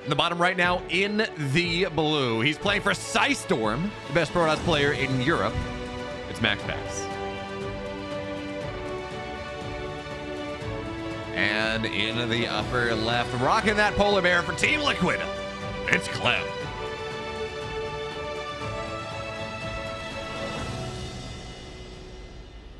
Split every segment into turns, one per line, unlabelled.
In the bottom right now in the blue. He's playing for Storm, the best Protoss player in Europe. It's MaxPax. And in the upper left, rocking that polar bear for Team Liquid, it's Clem.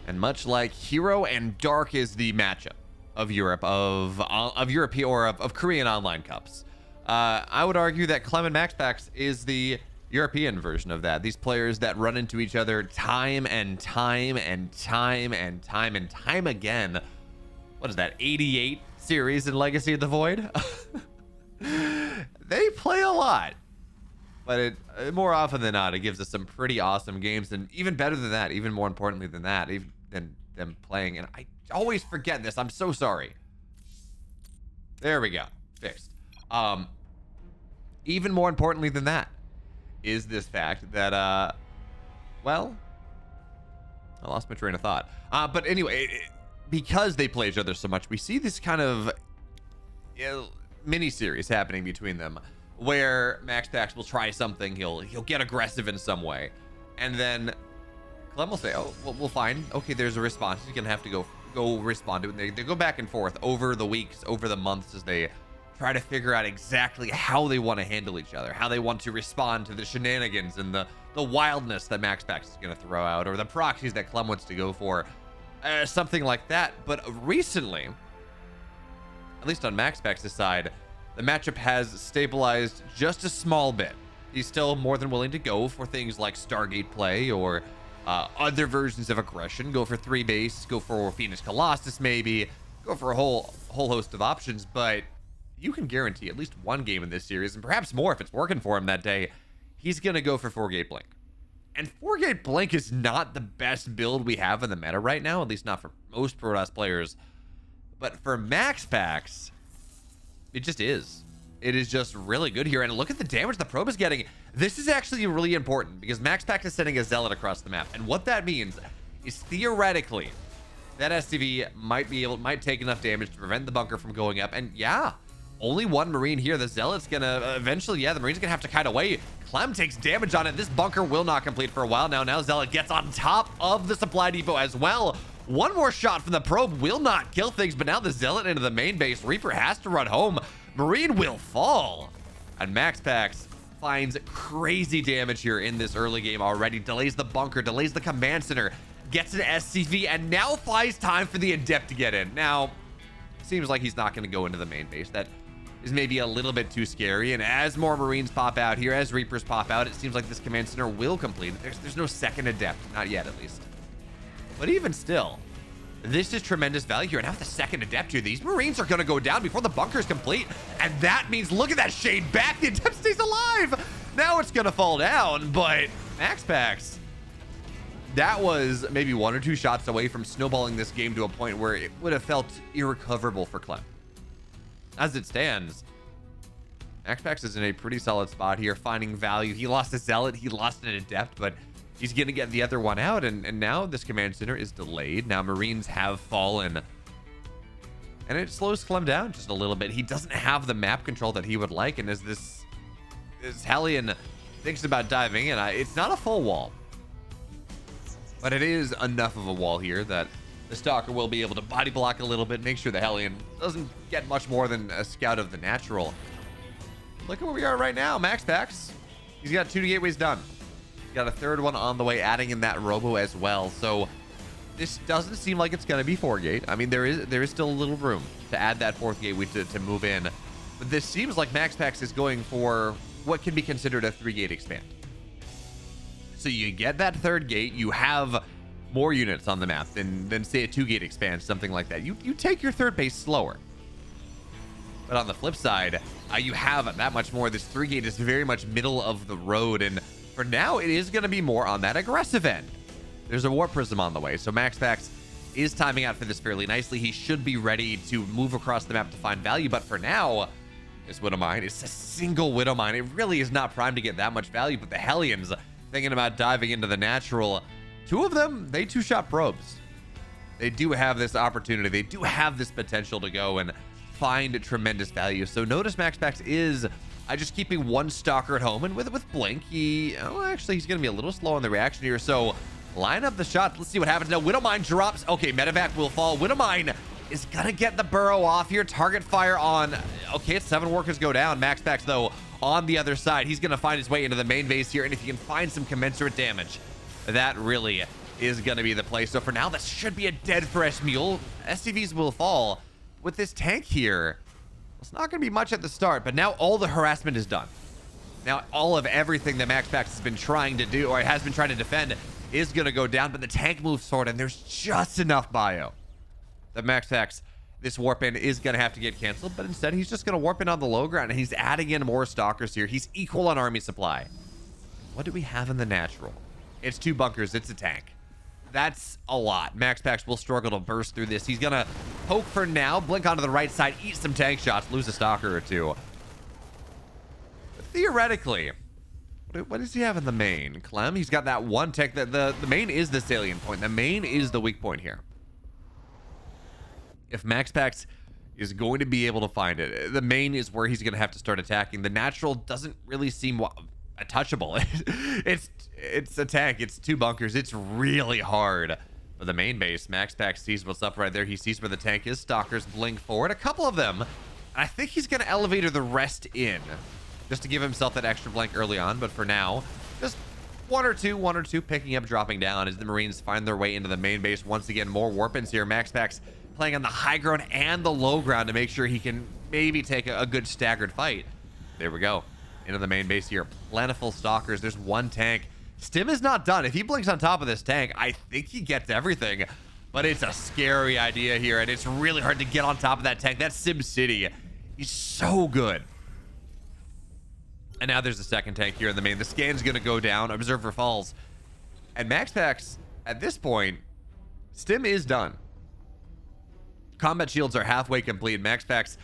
And much like Hero and Dark is the matchup of Europe, of European or of Korean online cups, I would argue that Clem and MaxPax is the European version of that. These players that run into each other time and time and time and time and time again. What is that, 88 series in Legacy of the Void? They play a lot, but it more often than not, it gives us some pretty awesome games. And even better than that, even more importantly than that, even than them playing, and I always forget this, I'm so sorry. There we go, fixed. Even more importantly than that is this fact that, well, I lost my train of thought. But anyway, because they play each other so much, we see this kind of mini series happening between them, where MaxPax will try something, he'll get aggressive in some way, and then Clem will say, "Oh, well, we'll find. Okay, there's a response. He's gonna have to go respond to it." And they go back and forth over the weeks, over the months, as they try to figure out exactly how they want to handle each other, how they want to respond to the shenanigans and the wildness that MaxPax is gonna throw out, or the proxies that Clem wants to go for. Something like that. But recently, at least on MaxPax's side, the matchup has stabilized just a small bit. He's still more than willing to go for things like Stargate play or other versions of aggression. Go for 3 base, go for Phoenix Colossus maybe, go for a whole host of options. But you can guarantee at least one game in this series, and perhaps more if it's working for him that day, he's going to go for 4-gate blink. And 4-gate blink is not the best build we have in the meta right now, at least not for most Protoss players. But for MaxPax, it just is. It is just really good here. And look at the damage the probe is getting. This is actually really important because MaxPax is sending a Zealot across the map. And what that means is theoretically that SCV might take enough damage to prevent the bunker from going up. And yeah, only one Marine here. The Zealot's gonna eventually, the Marine's gonna have to kite away. Clem takes damage on it. This bunker will not complete for a while now. Now Zealot gets on top of the supply depot as well. One more shot from the probe will not kill things, but now the Zealot into the main base. Reaper has to run home. Marine will fall. And MaxPax finds crazy damage here in this early game already. Delays the bunker, delays the command center, gets an SCV, and now flies time for the Adept to get in. Now, seems like he's not going to go into the main base. That is maybe a little bit too scary. And as more Marines pop out here, as Reapers pop out, it seems like this command center will complete. There's no second Adept, not yet at least. But even still, this is tremendous value here. And now with the second Adept here, these Marines are going to go down before the bunker is complete. And that means, look at that shade back. The Adept stays alive. Now it's going to fall down, but MaxPax, that was maybe 1 or 2 shots away from snowballing this game to a point where it would have felt irrecoverable for Clem. As it stands, MaxPax is in a pretty solid spot here, finding value. He lost a Zealot, he lost an Adept, but he's going to get the other one out, and now this command center is delayed. Now Marines have fallen, and it slows Clem down just a little bit. He doesn't have the map control that he would like, and as this Hellion thinks about diving in, it's not a full wall, but it is enough of a wall here that the Stalker will be able to body block a little bit, make sure the Hellion doesn't get much more than a scout of the natural. Look at where we are right now. MaxPax, he's got 2 gateways done. He's got a 3rd one on the way, adding in that Robo as well. So this doesn't seem like it's going to be 4-gate. I mean, there is still a little room to add that 4th gateway to move in. But this seems like MaxPax is going for what can be considered a 3-gate expand. So you get that 3rd gate, you have more units on the map than say a 2-gate expand, something like that. You take your 3rd base slower. But on the flip side, you have that much more. This 3-gate is very much middle of the road, and for now it is going to be more on that aggressive end. There's a Warp Prism on the way, so MaxPax is timing out for this fairly nicely. He should be ready to move across the map to find value, but for now, this Widow Mine is a single Widow Mine. It really is not primed to get that much value, but the Hellions thinking about diving into the natural. 2 of them, they 2-shot probes. They do have this opportunity. They do have this potential to go and find tremendous value. So notice MaxPax is Just keeping one stalker at home, and with Blink, actually he's gonna be a little slow on the reaction here, so line up the shot. Let's see what happens now. Widowmine drops. Okay, medevac will fall. Widowmine is gonna get the burrow off here. Target fire on, okay, 7 workers go down. MaxPax though on the other side, he's gonna find his way into the main base here, and if he can find some commensurate damage, that really is gonna be the play. So for now, this should be a dead fresh mule. SCVs will fall. With this tank here, it's not gonna be much at the start, but now all the harassment is done. Now all of everything that MaxPax has been trying to do, or has been trying to defend, is gonna go down, but the tank moves forward, and there's just enough bio that MaxPax, this warp in is gonna have to get canceled, but instead he's just gonna warp in on the low ground, and he's adding in more stalkers here. He's equal on army supply. What do we have in the natural? It's 2 bunkers, it's a tank. That's a lot. MaxPax will struggle to burst through this. He's gonna poke for now, blink onto the right side, eat some tank shots, lose a stalker or 2. But theoretically, what does he have in the main? Clem, he's got that one tank. The main is the salient point. The main is the weak point here. If MaxPax is going to be able to find it, the main is where he's going to have to start attacking. The natural doesn't really seem touchable. It's a tank. It's 2 bunkers. It's really hard for the main base. MaxPax sees what's up right there. He sees where the tank is. Stalkers blink forward. A couple of them. I think he's going to elevator the rest in just to give himself that extra blink early on. But for now, just one or two picking up, dropping down as the Marines find their way into the main base. Once again, more warp-ins here. MaxPax playing on the high ground and the low ground to make sure he can maybe take a good staggered fight. There we go. Into the main base here. Plentiful stalkers. There's 1 tank. Stim is not done. If he blinks on top of this tank, I think he gets everything. But it's a scary idea here, and it's really hard to get on top of that tank. That's Sim City. He's so good. And now there's a 2nd tank here in the main. The scan's going to go down. Observer falls. And MaxPax, at this point, Stim is done. Combat shields are halfway complete. MaxPax,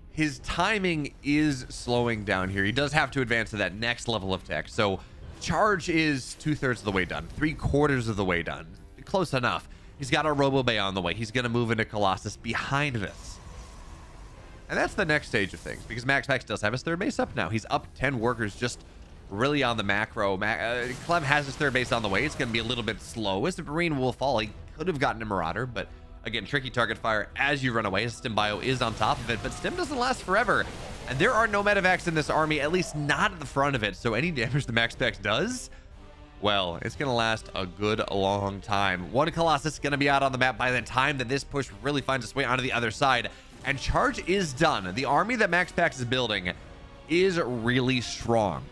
his timing is slowing down here. He does have to advance to that next level of tech. So charge is 2/3 of the way done, 3/4 of the way done. Close enough. He's got a Robo Bay on the way. He's going to move into Colossus behind this. And that's the next stage of things, because MaxPax does have his 3rd base up now. He's up 10 workers just really on the macro. Clem has his 3rd base on the way. It's going to be a little bit slow as the Marine will fall. He could have gotten a Marauder, but again, tricky target fire as you run away. Stim bio is on top of it, but Stim doesn't last forever. And there are no medevacs in this army, at least not at the front of it. So any damage the MaxPax does, well, it's going to last a good long time. 1 Colossus is going to be out on the map by the time that this push really finds its way onto the other side. And charge is done. The army that MaxPax is building is really strong.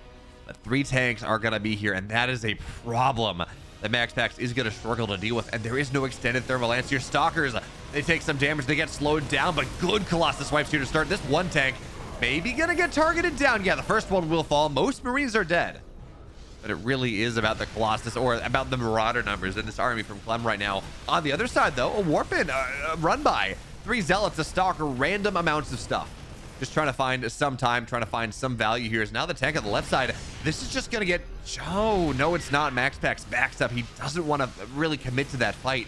But 3 tanks are going to be here, and that is a problem that MaxPax is going to struggle to deal with. And there is no extended thermal lance here. Stalkers, they take some damage. They get slowed down, but good Colossus wipes here to start. This 1 tank maybe going to get targeted down. Yeah, the first one will fall. Most Marines are dead. But it really is about the Colossus, or about the Marauder numbers in this army from Clem right now. On the other side, though, a warp-in, a run-by. 3 Zealots, a Stalker, random amounts of stuff. Just trying to find some time, trying to find some value here. Is now the tank on the left side. This is just going to get... Oh, no, it's not. MaxPax backs up. He doesn't want to really commit to that fight.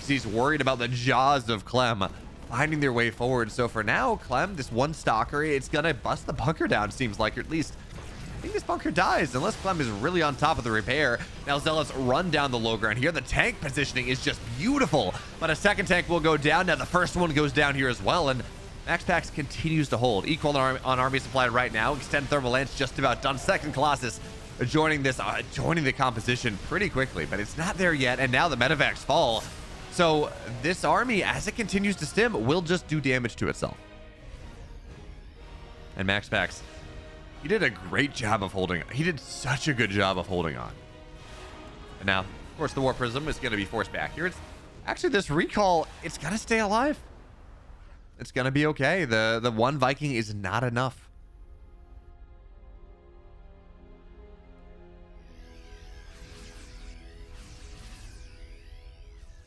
He's worried about the jaws of Clem finding their way forward. So for now, Clem, this 1 Stalker, it's going to bust the bunker down, seems like. Or at least, I think this bunker dies, unless Clem is really on top of the repair. Now Zealots run down the low ground here. The tank positioning is just beautiful. But a 2nd tank will go down. Now the first one goes down here as well. And MaxPax continues to hold. Equal on army supply right now. Extend thermal lance just about done. 2nd Colossus joining the composition pretty quickly, but it's not there yet. And now the medevacs fall. So this army, as it continues to stim, will just do damage to itself. And MaxPax, he did a great job of holding. He did such a good job of holding on. And now, of course, the War Prism is going to be forced back here. It's actually, this recall, it's going to stay alive. It's going to be okay. The 1 Viking is not enough.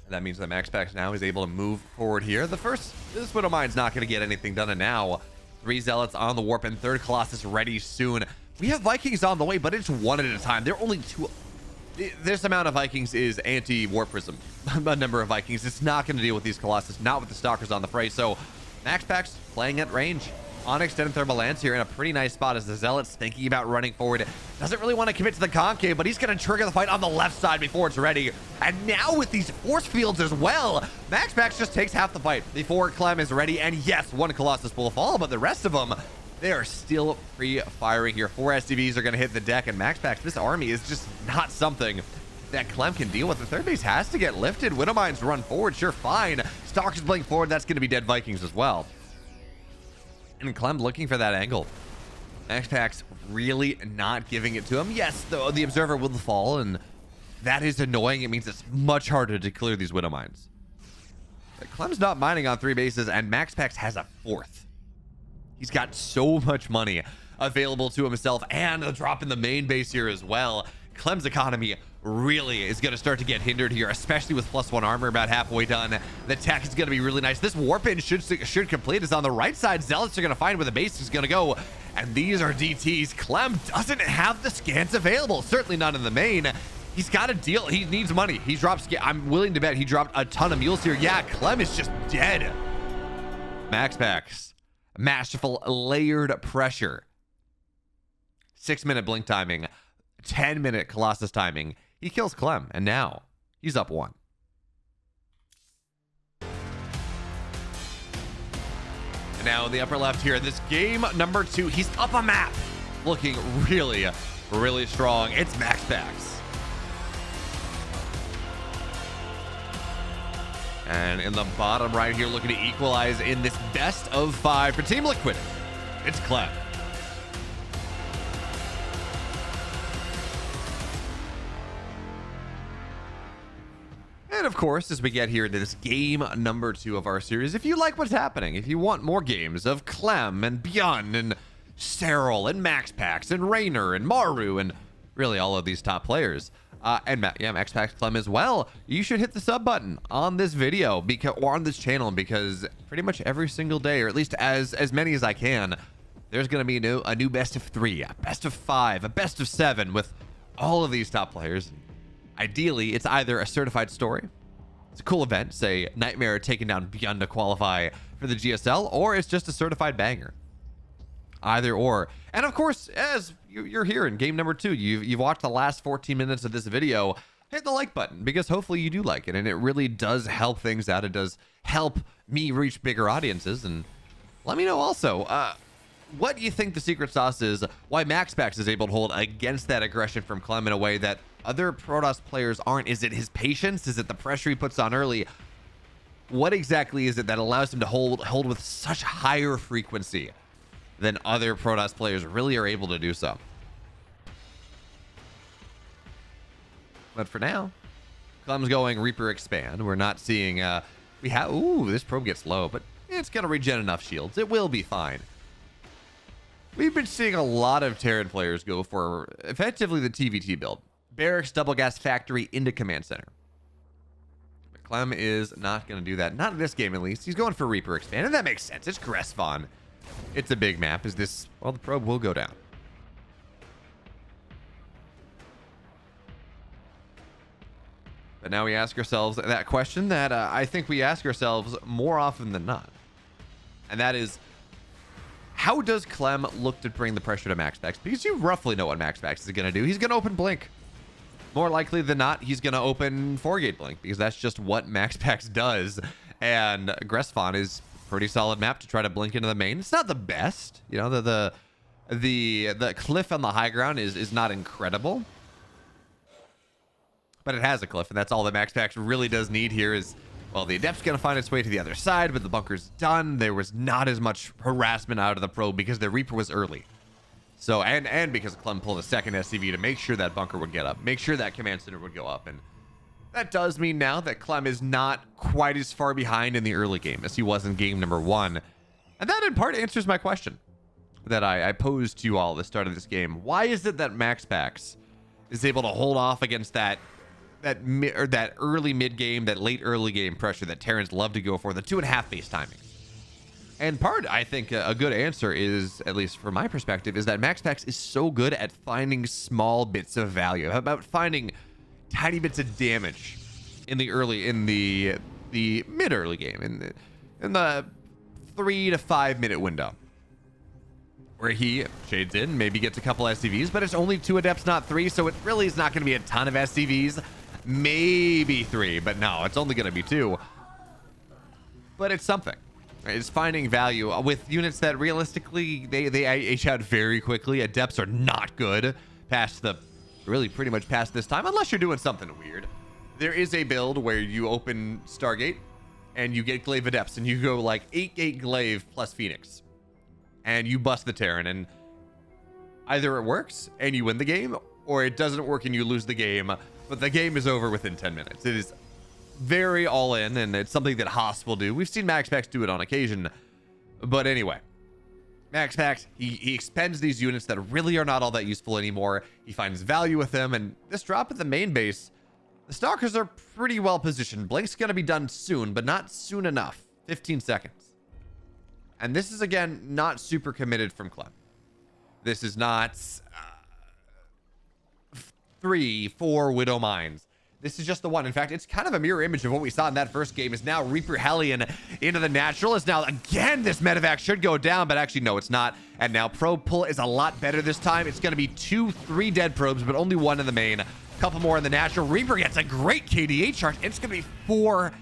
And that means that MaxPax now is able to move forward here. This Widowmine's not going to get anything done, and now 3 Zealots on the warp and 3rd Colossus ready soon. We have Vikings on the way, but it's 1 at a time. There are only 2. This amount of Vikings is anti-War Prism. A number of Vikings. It's not going to deal with these Colossus, not with the Stalkers on the fray. So MaxPax playing at range. on extended thermal lance here in a pretty nice spot as the Zealot's thinking about running forward. Doesn't really want to commit to the concave, but he's going to trigger the fight on the left side before it's ready. And now with these force fields as well, MaxPax just takes half the fight before Clem is ready. And yes, one Colossus will fall, but the rest of them, they are still free firing here. 4 SCVs are going to hit the deck, and MaxPax, this army is just not something that Clem can deal with. The third base has to get lifted. Widowmines run forward, sure, fine. Stalkers blink forward, that's going to be dead Vikings as well. And Clem looking for that angle. MaxPax really not giving it to him. Yes, the observer will fall, and that is annoying. It means it's much harder to clear these Widowmines. But Clem's not mining on 3 bases, and MaxPax has a 4th. He's got so much money available to himself, and a drop in the main base here as well. Clem's economy really is going to start to get hindered here, especially with +1 armor about halfway done. The tech is going to be really nice. This warp in should complete. It's on the right side. Zealots are going to find where the base is going to go, and these are DTs. Clem doesn't have the scans available, certainly not in the main. He's got a deal. He needs money. He drops. I'm willing to bet he dropped a ton of mules here. Yeah, Clem is just dead. MaxPax, masterful layered pressure. 6-minute blink timing, 10-minute Colossus timing. He kills Clem, and now he's up 1. And now in the upper left here, this game number 2, he's up a map, looking really, really strong. It's MaxPax. And in the bottom right here, looking to equalize in this best of 5 for Team Liquid, it's Clem. And of course, as we get here into this game number 2 of our series, if you like what's happening, if you want more games of Clem and Beyond and Serral and MaxPax and Raynor and Maru and really all of these top players, MaxPax Clem as well, you should hit the sub button on this video or on this channel, because pretty much every single day, or at least as many as I can, there's going to be a new best of 3, a best of 5, a best of 7 with all of these top players. Ideally, it's either a certified story, it's a cool event, say Nightmare taking down Beyond to qualify for the GSL, or it's just a certified banger. Either or. And of course, as you're here in game number 2, you've watched the last 14 minutes of this video, hit the like button, because hopefully you do like it, and it really does help things out. It does help me reach bigger audiences. And let me know also, what do you think the secret sauce is, why MaxPax is able to hold against that aggression from Clem in a way that other Protoss players aren't? Is it his patience? Is it the pressure he puts on early? What exactly is it that allows him to hold with such higher frequency than other Protoss players really are able to do so? But for now, Clem's going Reaper expand. We're not seeing this probe gets low, but it's gonna regen enough shields. It will be fine. We've been seeing a lot of Terran players go for effectively the TVT build. Barracks, double gas factory into command center. But Clem is not going to do that. Not in this game, at least. He's going for Reaper expand, and that makes sense. It's Gressvon. It's a big map. Well, the probe will go down. But now we ask ourselves that question that I think we ask ourselves more often than not. And that is, how does Clem look to bring the pressure to MaxPax? Because you roughly know what MaxPax is going to do. He's going to open Blink. More likely than not, he's going to open 4-gate Blink, because that's just what MaxPax does. And Gressvon is a pretty solid map to try to blink into the main. It's not the best. You know, the cliff on the high ground is not incredible. But it has a cliff, and that's all that MaxPax really does need here is, well, the Adept's going to find its way to the other side, but the bunker's done. There was not as much harassment out of the probe because the Reaper was early. So, and because Clem pulled a second SCV to make sure that bunker would get up, make sure that command center would go up. And that does mean now that Clem is not quite as far behind in the early game as he was in game number 1. And that in part answers my question that I posed to you all at the start of this game. Why is it that MaxPax is able to hold off against that early mid game, that late early game pressure that Terrans love to go for, the 2.5 base timing? And part, I think, a good answer is, at least from my perspective, is that MaxPax is so good at finding small bits of value, about finding tiny bits of damage in the mid early game, in the 3 to 5 minute window. where he shades in, maybe gets a couple SCVs, but it's only 2 adepts, not 3, so it really is not going to be a ton of SCVs. Maybe 3, but no, it's only going to be 2. But it's something. It's finding value with units that realistically, they age out very quickly. Adepts are not good past the, really pretty much past this time, unless you're doing something weird. There is a build where you open Stargate and you get Glaive Adepts and you go like 8-gate Glaive plus Phoenix. And you bust the Terran, and either it works and you win the game, or it doesn't work and you lose the game, but the game is over within 10 minutes. It is very all in, and it's something that Haas will do. We've seen MaxPax do it on occasion. But anyway, MaxPax, he expends these units that really are not all that useful anymore. He finds value with them, and this drop at the main base, the Stalkers are pretty well positioned. Blink's going to be done soon, but not soon enough. 15 seconds. And this is, again, not super committed from Clem. This is not 3, 4 Widow Mines. This is just the one. In fact, it's kind of a mirror image of what we saw in that first game. Is now Reaper Hellion into the natural. Is now, again, this medevac should go down, but actually, no, it's not. And now probe pull is a lot better this time. It's going to be 2, 3 dead probes, but only 1 in the main. A couple more in the natural. Reaper gets a great KDA charge. It's going to be 4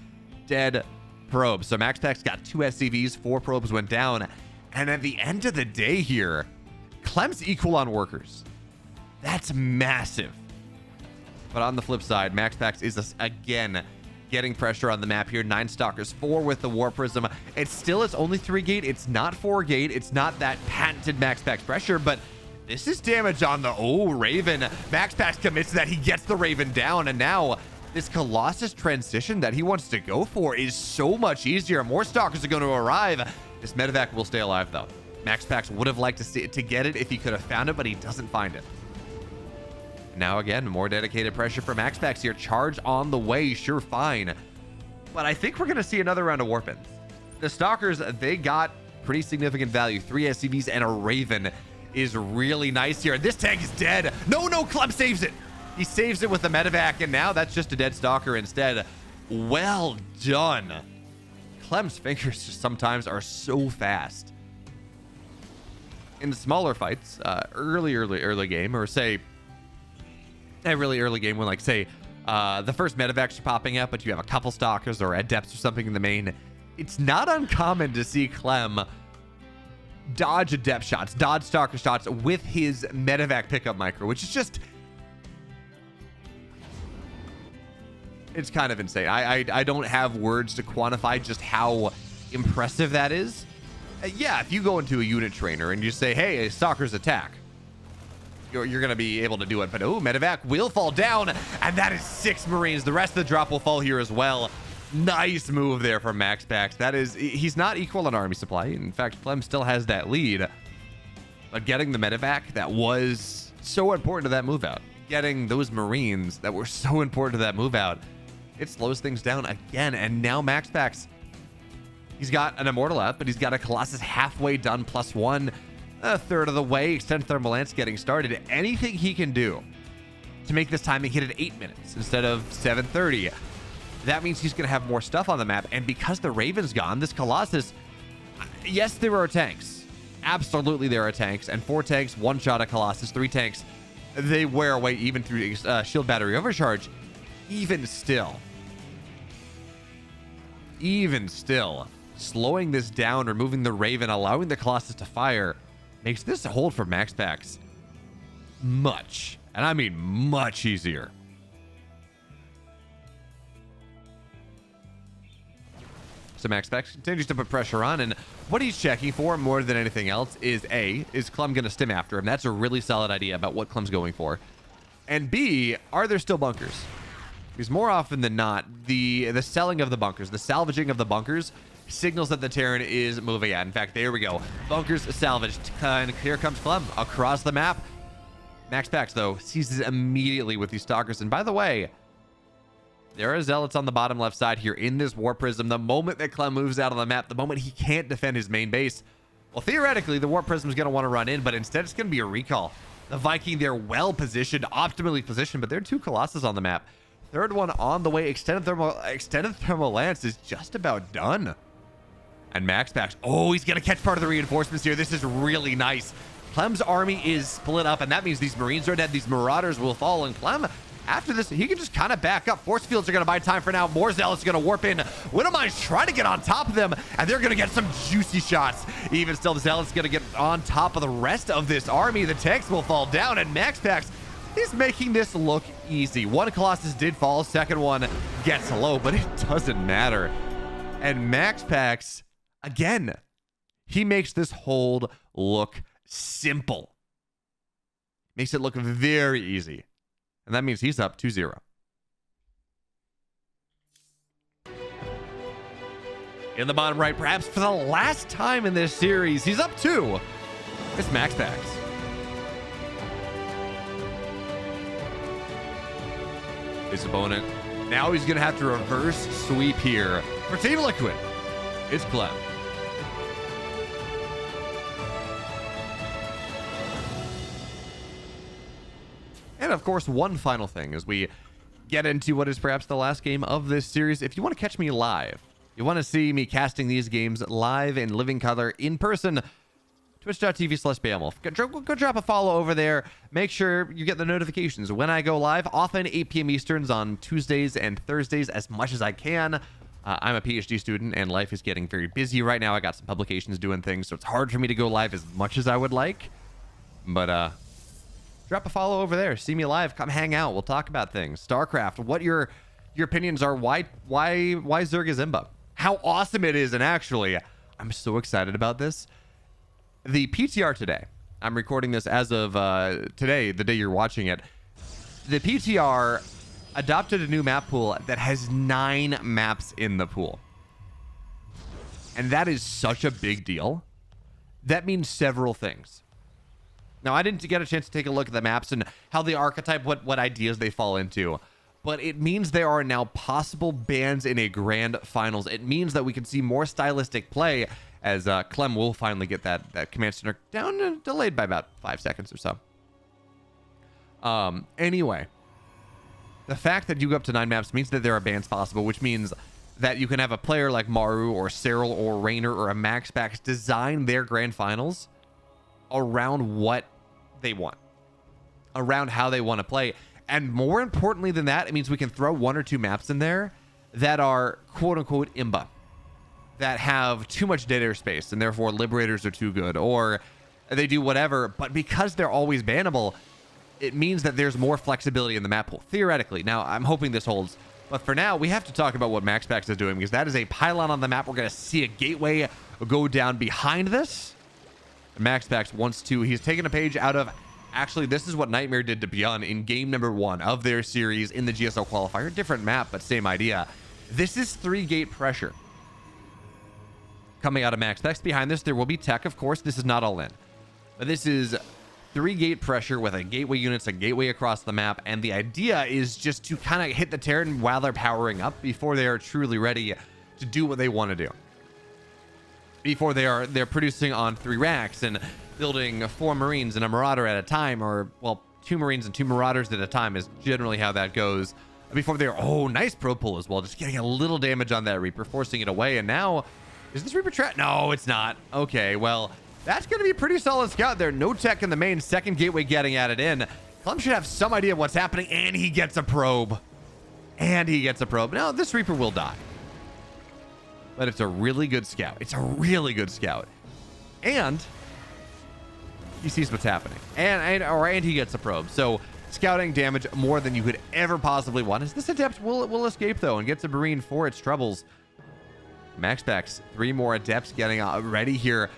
dead probes. So MaxPax got 2 SCVs, 4 probes went down. And at the end of the day here, Clem's equal on workers. That's massive. But on the flip side, MaxPax is again getting pressure on the map here. 9 Stalkers, 4 with the War Prism. It still is only 3 gate. It's not 4 gate. It's not that patented MaxPax pressure, but this is damage on the Raven. MaxPax commits that he gets the Raven down, and now this Colossus transition that he wants to go for is so much easier. More Stalkers are going to arrive. This medevac will stay alive, though. MaxPax would have liked to get it if he could have found it, but he doesn't find it. Now, again, more dedicated pressure for MaxPax here. Charge on the way, sure, fine. But I think we're going to see another round of Warpins. The Stalkers, they got pretty significant value. 3 SCVs and a Raven is really nice here. This tank is dead. No, Clem saves it. He saves it with the medevac, and now that's just a dead Stalker instead. Well done. Clem's fingers just sometimes are so fast. In the smaller fights, early game, or say a really early game when, like, say, the first medevacs are popping up, but you have a couple Stalkers or adepts or something in the main, it's not uncommon to see Clem dodge adept shots, dodge Stalker shots with his medevac pickup micro, which is just, it's kind of insane. I don't have words to quantify just how impressive that is. Yeah, if you go into a unit trainer and you say, hey, Stalkers attack, you're going to be able to do it. But, medevac will fall down, and that is 6 Marines. The rest of the drop will fall here as well. Nice move there from MaxPax. That is, he's not equal on army supply. In fact, Clem still has that lead. But getting the medevac that was so important to that move out, getting those Marines that were so important to that move out, it slows things down again. And now MaxPax, he's got an Immortal out, but he's got a Colossus halfway done, +1, a third of the way. Extended Thermal Lance getting started. Anything he can do to make this timing hit at 8 minutes instead of 7:30, that means he's going to have more stuff on the map. And because the Raven's gone, this Colossus, yes, there are tanks. Absolutely there are tanks. And 4 tanks, 1 shot at Colossus, 3 tanks, they wear away even through shield battery overcharge. Even still, slowing this down, removing the Raven, allowing the Colossus to fire, makes this hold for MaxPax much, and I mean much easier. So MaxPax continues to put pressure on, and what he's checking for more than anything else is A, is Clem going to stim after him? That's a really solid idea about what Clem's going for. And B, are there still bunkers? Because more often than not, the selling of the bunkers, the salvaging of the bunkers signals that the Terran is moving out. In fact, there we go. Bunkers salvaged. And here comes Clem across the map. MaxPax, though, seizes immediately with these Stalkers. And by the way, there are Zealots on the bottom left side here in this War Prism. The moment that Clem moves out of the map, the moment he can't defend his main base, well, theoretically, the War Prism is going to want to run in, but instead it's going to be a recall. The Viking, they're well positioned, optimally positioned, but there are 2 Colossus on the map. Third one on the way. Extended thermal lance is just about done. And MaxPax, oh, he's going to catch part of the reinforcements here. This is really nice. Clem's army is split up, and that means these Marines are dead. These Marauders will fall, and Clem, after this, he can just kind of back up. Force fields are going to buy time for now. More Zealots are going to warp in. Widowmine's trying to get on top of them, and they're going to get some juicy shots. Even still, the Zealots going to get on top of the rest of this army. The tanks will fall down, and MaxPax is making this look easy. One Colossus did fall. Second one gets low, but it doesn't matter. And MaxPax, again, he makes this hold look simple. Makes it look very easy. And that means he's up 2-0. In the bottom right, perhaps for the last time in this series, he's up 2. It's MaxPax. His opponent, now he's going to have to reverse sweep here. For Team Liquid, it's Clem. And of course, one final thing as we get into what is perhaps the last game of this series. If you want to catch me live, you want to see me casting these games live in living color in person, twitch.tv/BeoMulf. Go drop a follow over there. Make sure you get the notifications when I go live, often 8 p.m. Easterns on Tuesdays and Thursdays as much as I can. I'm a PhD student and life is getting very busy right now. I got some publications doing things, so it's hard for me to go live as much as I would like. But drop a follow over there. See me live. Come hang out. We'll talk about things. Starcraft. What your opinions are. Why Zerg is Imba? How awesome it is. And actually, I'm so excited about this. The PTR today. I'm recording this as of today, the day you're watching it. The PTR adopted a new map pool that has 9 maps in the pool. And that is such a big deal. That means several things. Now, I didn't get a chance to take a look at the maps and how the archetype, what ideas they fall into. But it means there are now possible bans in a grand finals. It means that we can see more stylistic play as Clem will finally get that command center down and delayed by about 5 seconds or so. Anyway, the fact that you go up to 9 maps means that there are bans possible, which means that you can have a player like Maru or Cyril or Raynor or a MaxPax design their grand finals around what they want, around how they want to play. And more importantly than that, it means we can throw 1 or 2 maps in there that are quote unquote imba, that have too much dead air space and therefore liberators are too good, or they do whatever. But because they're always bannable, it means that there's more flexibility in the map pool theoretically. Now, I'm hoping this holds, but for now we have to talk about what MaxPax is doing, because that is a pylon on the map. We're going to see a gateway go down behind this. MaxPax wants to, he's taken a page out of, actually, this is what Nightmare did to Beyond in game number 1 of their series in the GSL qualifier. Different map, but same idea. This is 3-gate pressure coming out of MaxPax. Behind this, there will be tech, of course. This is not all in, but this is 3-gate pressure with a gateway units, a gateway across the map. And the idea is just to kind of hit the Terran while they're powering up before they are truly ready to do what they want to do. Before they're producing on 3 racks and building 4 Marines and a Marauder at a time, or, well, 2 Marines and 2 Marauders at a time is generally how that goes. Before they're, oh, nice pro pull as well, just getting a little damage on that Reaper, forcing it away. And now, is this Reaper trap? No, it's not. Okay, well, that's going to be a pretty solid scout there. No tech in the main, second gateway getting added in. Clem should have some idea of what's happening, and he gets a probe. Now, this Reaper will die. But it's a really good scout. It's a really good scout. And he sees what's happening. And he gets a probe. So scouting damage more than you could ever possibly want. As this Adept will escape, though, and gets a Marine for its troubles. MaxPax, 3 more Adepts getting ready here.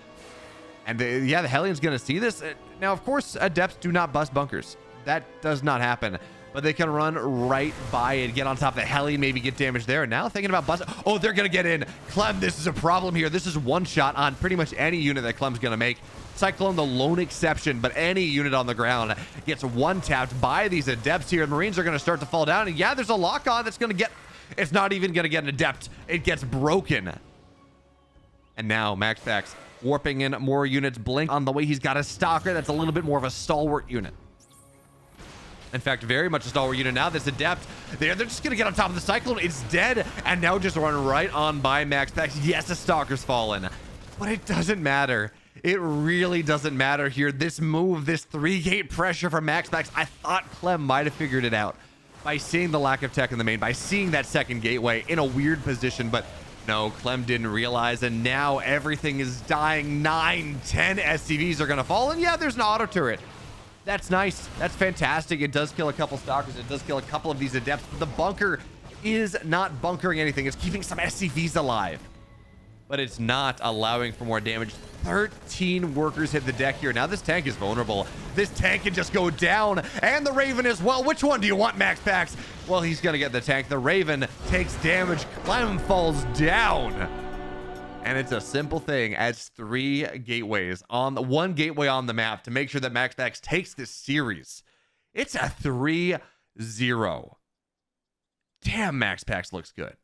And the Hellions going to see this. Now, of course, Adepts do not bust bunkers. That does not happen. But they can run right by it, get on top of the heli, maybe get damage there. And now thinking about bust. Oh, they're going to get in. Clem, this is a problem here. This is one shot on pretty much any unit that Clem's going to make. Cyclone, the lone exception, but any unit on the ground gets one tapped by these Adepts here. Marines are going to start to fall down. And yeah, there's a lock-on that's going to get... It's not even going to get an Adept. It gets broken. And now MaxPax warping in more units. Blink on the way. He's got a Stalker that's a little bit more of a stalwart unit. In fact, very much a stalwart unit. Now this Adept, they're just going to get on top of the Cyclone. It's dead, and now just run right on by MaxPax. Yes, the Stalker's fallen, but it doesn't matter. It really doesn't matter here. This move, this 3-gate pressure from MaxPax, I thought Clem might have figured it out by seeing the lack of tech in the main, by seeing that second gateway in a weird position, but no, Clem didn't realize, and now everything is dying. 9, 10 SCVs are going to fall, and yeah, there's an auto turret. That's nice. That's fantastic. It does kill a couple Stalkers. It does kill a couple of these Adepts. But the bunker is not bunkering anything. It's keeping some SCVs alive. But it's not allowing for more damage. 13 workers hit the deck here. Now this tank is vulnerable. This tank can just go down. And the Raven as well. Which one do you want, MaxPax? Well, he's going to get the tank. The Raven takes damage. Clem falls down. And it's a simple thing as 3 gateways on one gateway on the map to make sure that MaxPax takes this series. It's a 3-0. Damn, MaxPax looks good.